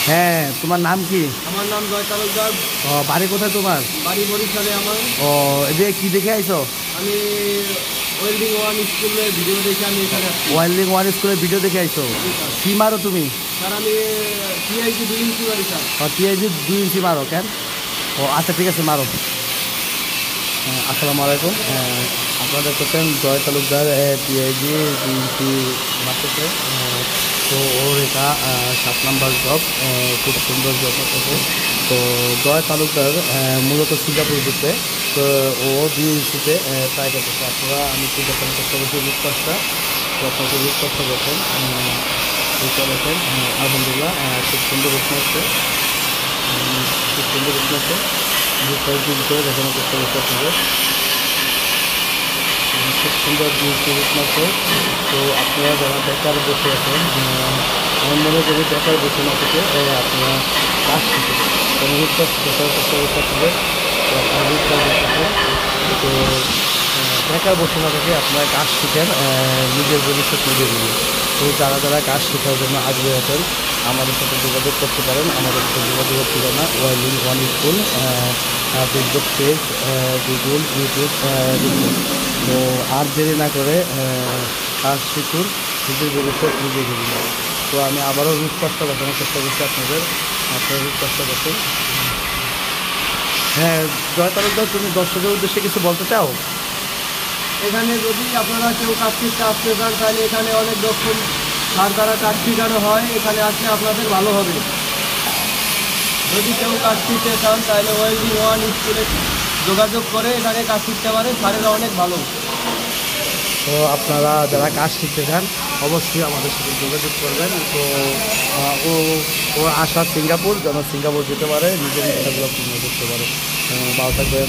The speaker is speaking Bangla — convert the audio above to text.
হ্যাঁ, তোমার নাম কি? আমার নাম জয় তালুকদার। ও, বাড়ি কোথায় তোমার? বাড়ি বরিশালে আমার। ও, এদিকে কি দেখে আইছো? আমি ওয়েল্ডিং ওয়ান স্কুলের ভিডিও দেখে আমি এখানে আসছি। ওয়াইল্ডিং ওয়ান স্কুলের ভিডিও দেখে আইছো? কি মারো তুমি? স্যার আমি টিআইজি 2 ইঞ্চি বাড়ি স্যার। টিআইজি 2 ইঞ্চি মারো কেন? ও আচ্ছা, ঠিক আছে, মারো। আসসালামু আলাইকুম। আপনারা দেখতেছেন জয় তালুকদার টিআইজি 2 ইঞ্চি মারতেছে। তো ওর এটা 7 নাম্বার জব, খুব সুন্দর জব করতেছে। তো জয় তালুকদার মূলত সিঙ্গাপুর ঘুরতে, তো ও 2 ইঞ্চিতে ট্রাই করতেছে। আপনারা আমি চিন্তা করার চেষ্টা করছি রূপকথটা, তো আপনাকে রূপকথটা দেখেন, রূপটা দেখেন। আলহামদুলিল্লাহ, খুব সুন্দর রূপ মারছে, খুব সুন্দর রূপ মারছে। রূপটা করে দেখানোর চেষ্টা করছে আপনাদের। খুব সুন্দর রূপ মারছে। তো আপনারা যারা বেকার বসে আছেন, আমি মনে করি বেকার বসে না থেকে আপনারা কাজ শিখে কারণ রূপটা দেখানোর চেষ্টা করছে আপনাদের। তো আপনারা রূপটা দেখতেছেন। তো বেকার বসে না থেকে আপনারা কাজ শিখেন, নিজের ভবিষ্যৎ নিজে দিন। তো যারা যারা কাজ শেখার জন্য আগ্রহী আছেন আমাদের সাথে যোগাযোগ করতে পারেন। আমাদের সাথে যোগাযোগের ঠিকানা wilding one school, Facebook page, Google, YouTube, তো আর দেরি না করে কাজ শিখুন, নিজের ভবিষ্যৎ নিজে দিন। তো আমি আবারও রূপকথটা দেখানোর চেষ্টা করছি আপনাদের। আপনারা রূপকথটা দেখুন। হ্যাঁ, জয় তালুকদার, তুমি দর্শকের উদ্দেশ্যে কিছু বলতে চাও? এখানে যদি আপনারা কেউ কাজ শিখতে আসতে চান তাহলে এখানে অনেক দক্ষ স্যার দ্বারা কাজ শেখানো হয়। এখানে আসলে আপনাদের ভালো হবে। যদি কেউ কাজ শিখতে চান তাহলে ওয়েল্ডিং ওয়ান স্কুলে যোগাযোগ করে এখানে কাজ শিখতে পারে। স্যারেরা অনেক ভালো। তো আপনারা যারা কাজ শিখতে চান অবশ্যই আমাদের সাথে যোগাযোগ করবেন। তো ও ও আশা সিঙ্গাপুর, যেন সিঙ্গাপুর যেতে পারে, নিজের ইচ্ছাগুলো পূর্ণ করতে পারে। ভালো থাকবেন।